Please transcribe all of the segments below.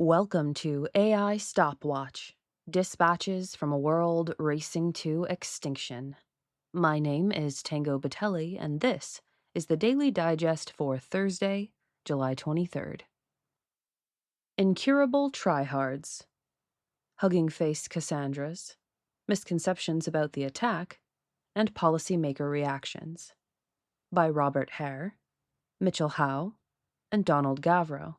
Welcome to AI Stopwatch, dispatches from a world racing to extinction. My name is Tango Batelli, and this is the Daily Digest for Thursday, July 23rd. Incurable Tryhards, Hugging Face Cassandras, Misconceptions about the Attack, and Policymaker Reactions by Robert Hare, Mitchell Howe, and Donald Gavro.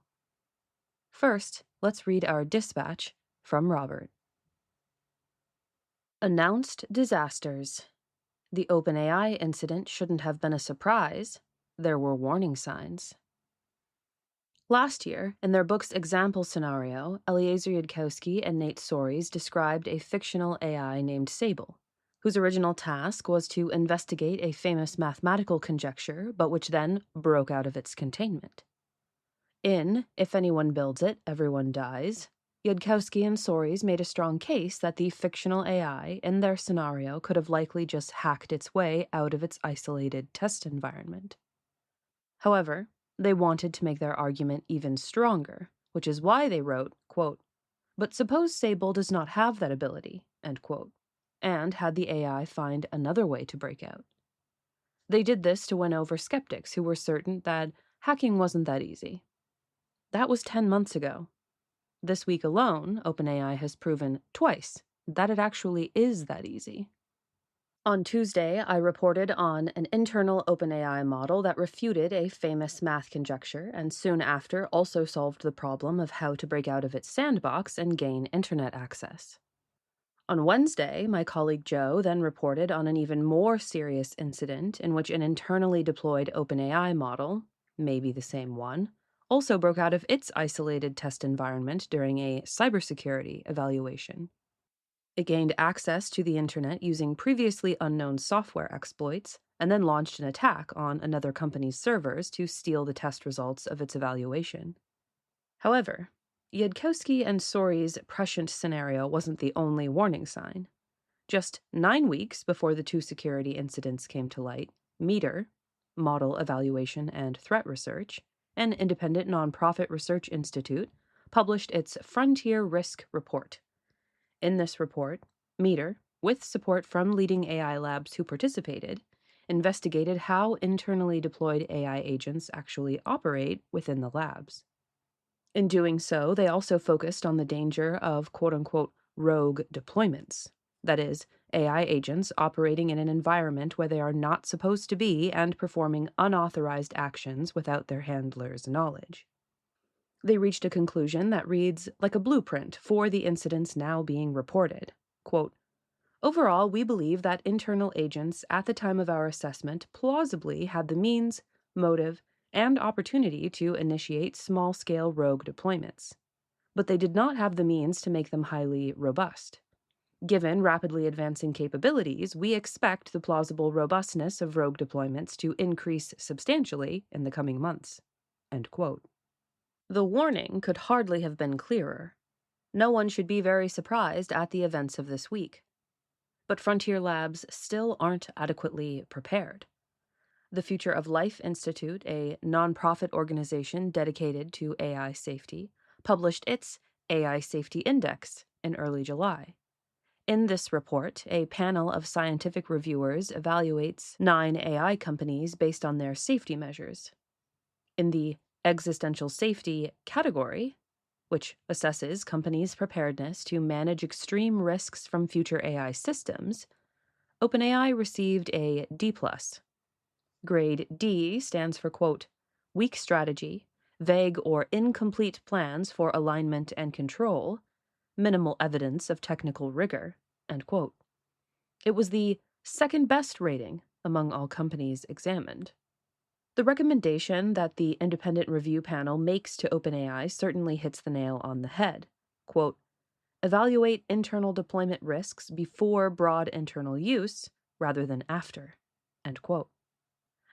First, let's read our dispatch from Robert. Announced disasters. The OpenAI incident shouldn't have been a surprise. There were warning signs. Last year, in their book's example scenario, Eliezer Yudkowsky and Nate Soares described a fictional AI named Sable, whose original task was to investigate a famous mathematical conjecture, but which then broke out of its containment. In If Anyone Builds It, Everyone Dies, Yudkowsky and Soares made a strong case that the fictional AI in their scenario could have likely just hacked its way out of its isolated test environment. However, they wanted to make their argument even stronger, which is why they wrote, quote, "But suppose Sable does not have that ability," end quote, and had the AI find another way to break out. They did this to win over skeptics who were certain that hacking wasn't that easy. That was 10 months ago. This week alone, OpenAI has proven twice that it actually is that easy. On Tuesday, I reported on an internal OpenAI model that refuted a famous math conjecture and soon after also solved the problem of how to break out of its sandbox and gain internet access. On Wednesday, my colleague Joe then reported on an even more serious incident in which an internally deployed OpenAI model, maybe the same one, also broke out of its isolated test environment during a cybersecurity evaluation. It gained access to the internet using previously unknown software exploits and then launched an attack on another company's servers to steal the test results of its evaluation. However, Yudkowsky and Soares' prescient scenario wasn't the only warning sign. Just 9 weeks before the two security incidents came to light, Meter, Model Evaluation and Threat Research, an independent nonprofit research institute, published its Frontier Risk Report. In this report, Meter, with support from leading AI labs who participated, investigated how internally deployed AI agents actually operate within the labs. In doing so, they also focused on the danger of quote-unquote rogue deployments. That is, AI agents operating in an environment where they are not supposed to be and performing unauthorized actions without their handler's knowledge. They reached a conclusion that reads like a blueprint for the incidents now being reported. Quote, "Overall, we believe that internal agents at the time of our assessment plausibly had the means, motive, and opportunity to initiate small-scale rogue deployments. But they did not have the means to make them highly robust. Given rapidly advancing capabilities, we expect the plausible robustness of rogue deployments to increase substantially in the coming months." End quote. The warning could hardly have been clearer. No one should be very surprised at the events of this week. But Frontier Labs still aren't adequately prepared. The Future of Life Institute, a nonprofit organization dedicated to AI safety, published its AI Safety Index in early July. In this report, a panel of scientific reviewers evaluates 9 AI companies based on their safety measures. In the existential safety category, which assesses companies' preparedness to manage extreme risks from future AI systems, OpenAI received a D+. Grade D stands for, quote, "weak strategy, vague or incomplete plans for alignment and control, minimal evidence of technical rigor," end quote. It was the second best rating among all companies examined. The recommendation that the independent review panel makes to OpenAI certainly hits the nail on the head. Quote, "Evaluate internal deployment risks before broad internal use rather than after," end quote.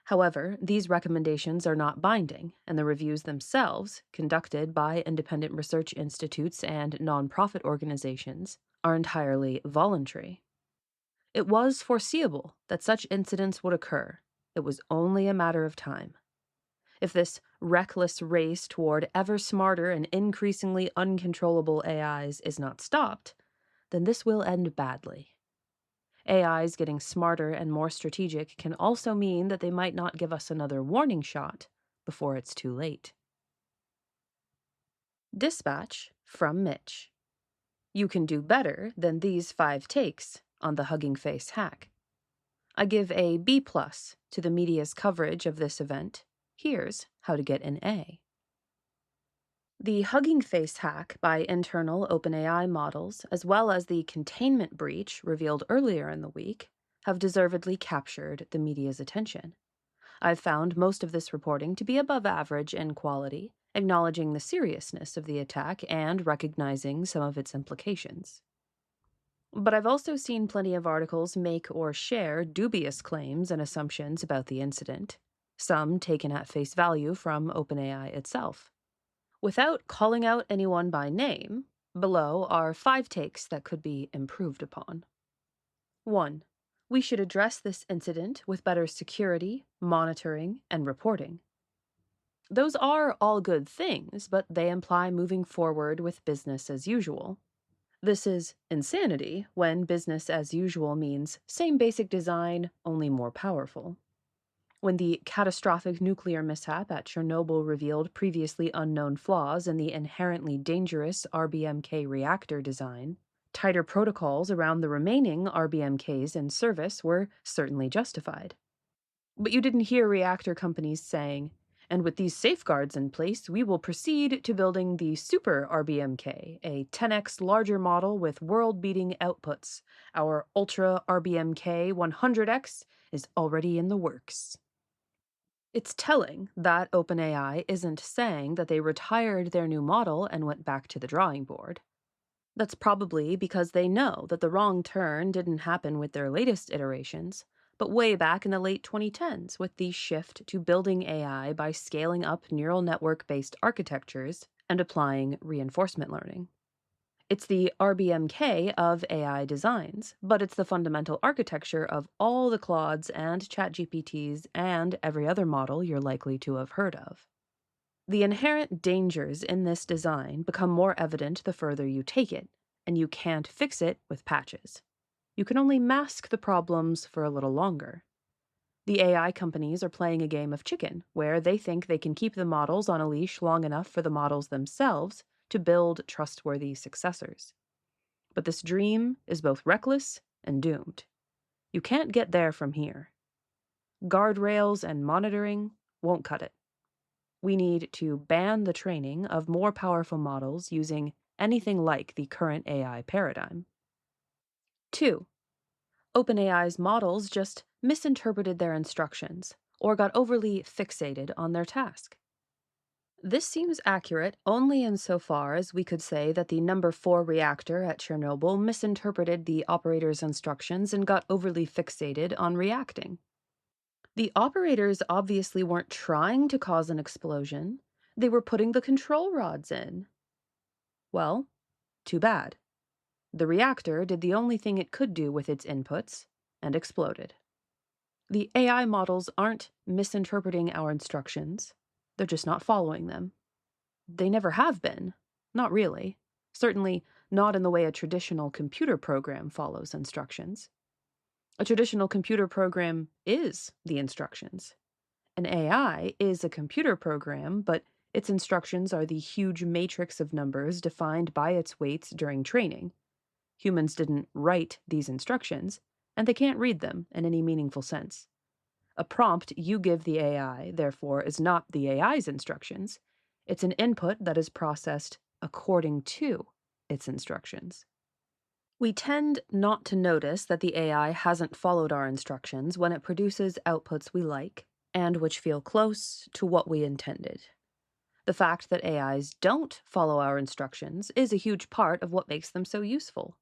However, these recommendations are not binding, and the reviews themselves, conducted by independent research institutes and nonprofit organizations, are entirely voluntary. It was foreseeable that such incidents would occur. It was only a matter of time. If this reckless race toward ever smarter and increasingly uncontrollable AIs is not stopped, then this will end badly. AIs getting smarter and more strategic can also mean that they might not give us another warning shot before it's too late. Dispatch from Mitch. You can do better than these 5 takes on the Hugging Face hack. I give a B+ to the media's coverage of this event. Here's how to get an A. The Hugging Face hack by internal OpenAI models, as well as the containment breach revealed earlier in the week, have deservedly captured the media's attention. I've found most of this reporting to be above average in quality, acknowledging the seriousness of the attack and recognizing some of its implications. But I've also seen plenty of articles make or share dubious claims and assumptions about the incident, some taken at face value from OpenAI itself. Without calling out anyone by name, below are 5 takes that could be improved upon. 1. We should address this incident with better security, monitoring, and reporting. Those are all good things, but they imply moving forward with business as usual. This is insanity when business as usual means same basic design, only more powerful. When the catastrophic nuclear mishap at Chernobyl revealed previously unknown flaws in the inherently dangerous RBMK reactor design, tighter protocols around the remaining RBMKs in service were certainly justified. But you didn't hear reactor companies saying, and with these safeguards in place, we will proceed to building the Super RBMK, a 10x larger model with world-beating outputs. Our Ultra RBMK 100x is already in the works. It's telling that OpenAI isn't saying that they retired their new model and went back to the drawing board. That's probably because they know that the wrong turn didn't happen with their latest iterations, but way back in the late 2010s with the shift to building AI by scaling up neural network-based architectures and applying reinforcement learning. It's the RBMK of AI designs, but it's the fundamental architecture of all the Claudes and ChatGPTs and every other model you're likely to have heard of. The inherent dangers in this design become more evident the further you take it, and you can't fix it with patches. You can only mask the problems for a little longer. The AI companies are playing a game of chicken, where they think they can keep the models on a leash long enough for the models themselves to build trustworthy successors. But this dream is both reckless and doomed. You can't get there from here. Guardrails and monitoring won't cut it. We need to ban the training of more powerful models using anything like the current AI paradigm. 2. OpenAI's models just misinterpreted their instructions or got overly fixated on their task. This seems accurate only insofar as we could say that the number 4 reactor at Chernobyl misinterpreted the operator's instructions and got overly fixated on reacting. The operators obviously weren't trying to cause an explosion. They were putting the control rods in. Well, too bad. The reactor did the only thing it could do with its inputs and exploded. The AI models aren't misinterpreting our instructions. They're just not following them. They never have been. Not really. Certainly not in the way a traditional computer program follows instructions. A traditional computer program is the instructions. An AI is a computer program, but its instructions are the huge matrix of numbers defined by its weights during training. Humans didn't write these instructions, and they can't read them in any meaningful sense. A prompt you give the AI, therefore, is not the AI's instructions. It's an input that is processed according to its instructions. We tend not to notice that the AI hasn't followed our instructions when it produces outputs we like and which feel close to what we intended. The fact that AIs don't follow our instructions is a huge part of what makes them so useful.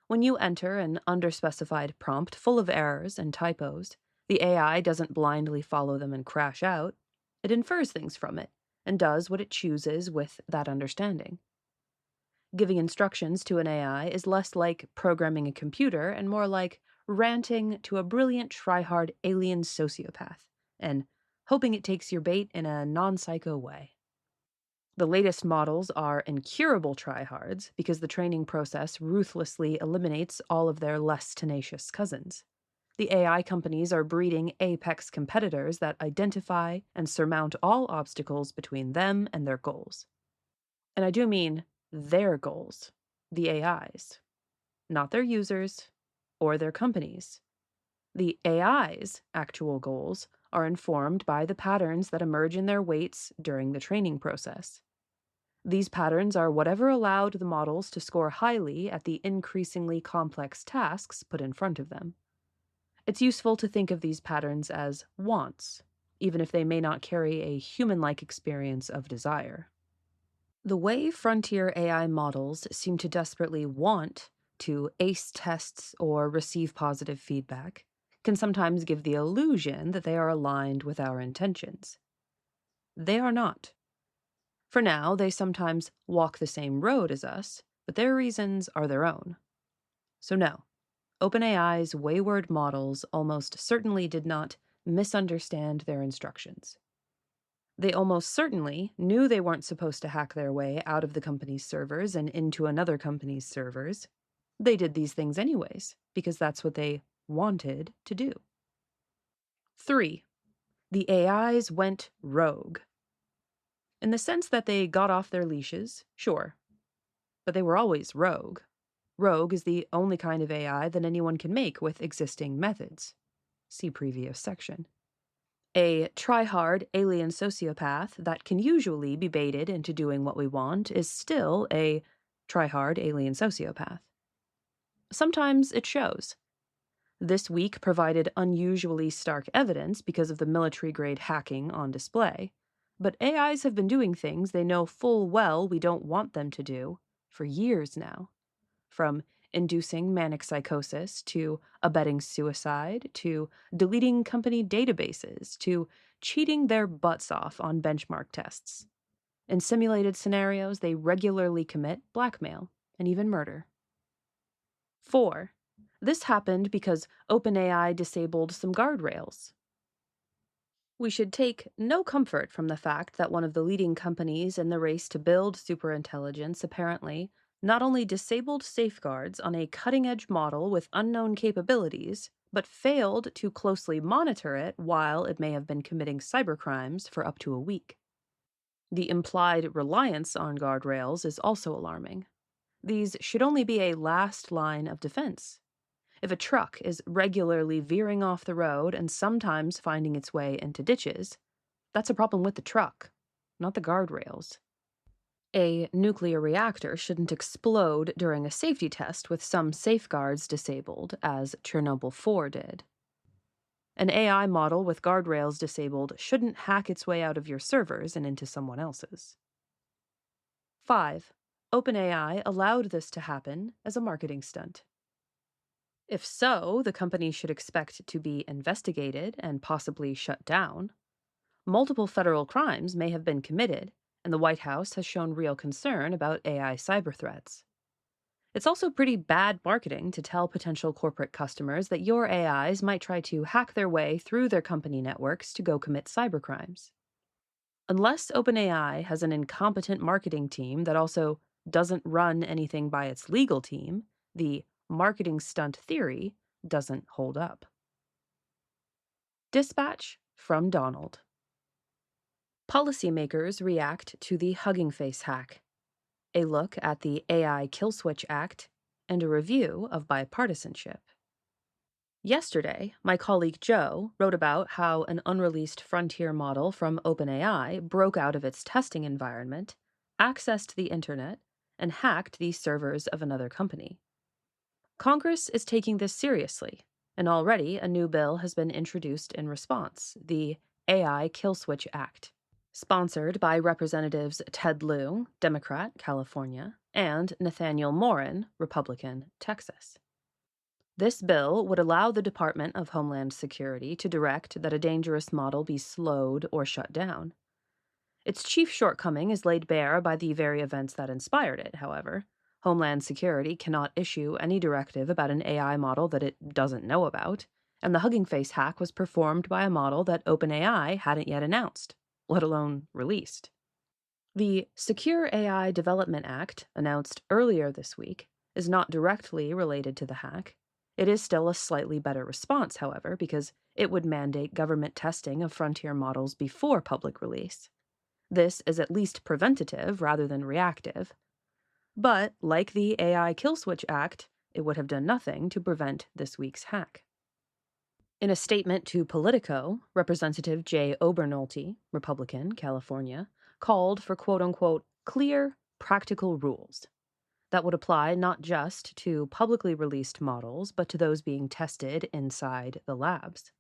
When you enter an underspecified prompt full of errors and typos, the AI doesn't blindly follow them and crash out. It infers things from it and does what it chooses with that understanding. Giving instructions to an AI is less like programming a computer and more like ranting to a brilliant try-hard alien sociopath, an hoping it takes your bait in a non-psycho way. The latest models are incurable tryhards because the training process ruthlessly eliminates all of their less tenacious cousins. The AI companies are breeding apex competitors that identify and surmount all obstacles between them and their goals. And I do mean their goals, the AIs, not their users or their companies. The AI's actual goals are informed by the patterns that emerge in their weights during the training process. These patterns are whatever allowed the models to score highly at the increasingly complex tasks put in front of them. It's useful to think of these patterns as wants, even if they may not carry a human-like experience of desire. The way frontier AI models seem to desperately want to ace tests or receive positive feedback can sometimes give the illusion that they are aligned with our intentions. They are not. For now, they sometimes walk the same road as us, but their reasons are their own. So no, OpenAI's wayward models almost certainly did not misunderstand their instructions. They almost certainly knew they weren't supposed to hack their way out of the company's servers and into another company's servers. They did these things anyways, because that's what they wanted to do. 3. The AIs went rogue. In the sense that they got off their leashes, sure, but they were always rogue. Rogue is the only kind of AI that anyone can make with existing methods. See previous section. A try-hard alien sociopath that can usually be baited into doing what we want is still a try-hard alien sociopath. Sometimes it shows. This week provided unusually stark evidence because of the military-grade hacking on display. But AIs have been doing things they know full well we don't want them to do for years now. From inducing manic psychosis, to abetting suicide, to deleting company databases, to cheating their butts off on benchmark tests. In simulated scenarios, they regularly commit blackmail and even murder. 4. This happened because OpenAI disabled some guardrails. We should take no comfort from the fact that one of the leading companies in the race to build superintelligence apparently not only disabled safeguards on a cutting-edge model with unknown capabilities, but failed to closely monitor it while it may have been committing cybercrimes for up to a week. The implied reliance on guardrails is also alarming. These should only be a last line of defense. If a truck is regularly veering off the road and sometimes finding its way into ditches, that's a problem with the truck, not the guardrails. A nuclear reactor shouldn't explode during a safety test with some safeguards disabled, as Chernobyl 4 did. An AI model with guardrails disabled shouldn't hack its way out of your servers and into someone else's. 5. OpenAI allowed this to happen as a marketing stunt. If so, the company should expect to be investigated and possibly shut down. Multiple federal crimes may have been committed, and the White House has shown real concern about AI cyber threats. It's also pretty bad marketing to tell potential corporate customers that your AIs might try to hack their way through their company networks to go commit cybercrimes. Unless OpenAI has an incompetent marketing team that also doesn't run anything by its legal team, the marketing stunt theory doesn't hold up. Dispatch from Donald. Policymakers react to the Hugging Face hack, a look at the AI Kill Switch Act, and a review of bipartisanship. Yesterday, my colleague Joe wrote about how an unreleased frontier model from OpenAI broke out of its testing environment, accessed the internet, and hacked the servers of another company. Congress is taking this seriously, and already a new bill has been introduced in response, the AI Kill Switch Act. Sponsored by Representatives Ted Lieu, Democrat, California, and Nathaniel Morin, Republican, Texas. This bill would allow the Department of Homeland Security to direct that a dangerous model be slowed or shut down. Its chief shortcoming is laid bare by the very events that inspired it, however. Homeland Security cannot issue any directive about an AI model that it doesn't know about. And the Hugging Face hack was performed by a model that OpenAI hadn't yet announced, let alone released. The Secure AI Development Act, announced earlier this week, is not directly related to the hack. It is still a slightly better response, however, because it would mandate government testing of frontier models before public release. This is at least preventative rather than reactive. But, like the AI Kill Switch Act, it would have done nothing to prevent this week's hack. In a statement to Politico, Representative Jay Obernolte, Republican, California, called for quote-unquote clear, practical rules that would apply not just to publicly released models, but to those being tested inside the labs.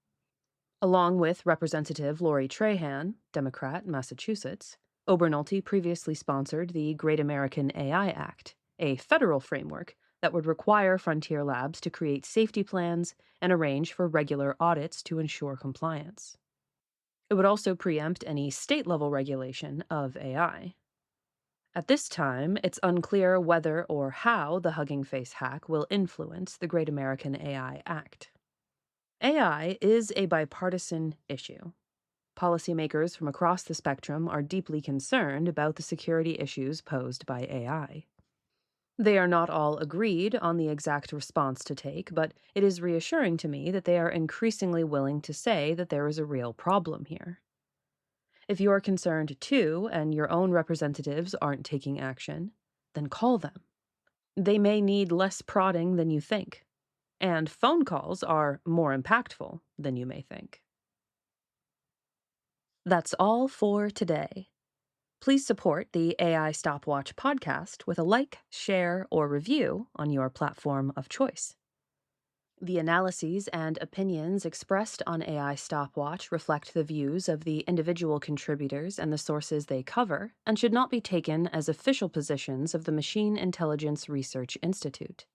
Along with Representative Lori Trahan, Democrat, Massachusetts, Obernolte previously sponsored the Great American AI Act, a federal framework that would require frontier labs to create safety plans and arrange for regular audits to ensure compliance. It would also preempt any state-level regulation of AI. At this time, it's unclear whether or how the Hugging Face hack will influence the Great American AI Act. AI is a bipartisan issue. Policymakers from across the spectrum are deeply concerned about the security issues posed by AI. They are not all agreed on the exact response to take, but it is reassuring to me that they are increasingly willing to say that there is a real problem here. If you are concerned too, and your own representatives aren't taking action, then call them. They may need less prodding than you think, and phone calls are more impactful than you may think. That's all for today. Please support the AI Stopwatch podcast with a like, share, or review on your platform of choice. The analyses and opinions expressed on AI Stopwatch reflect the views of the individual contributors and the sources they cover, and should not be taken as official positions of the Machine Intelligence Research Institute.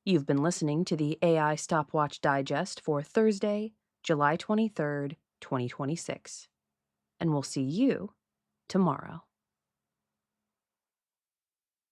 You've been listening to the AI Stopwatch Digest for Thursday, July 23rd, 2026. And we'll see you tomorrow.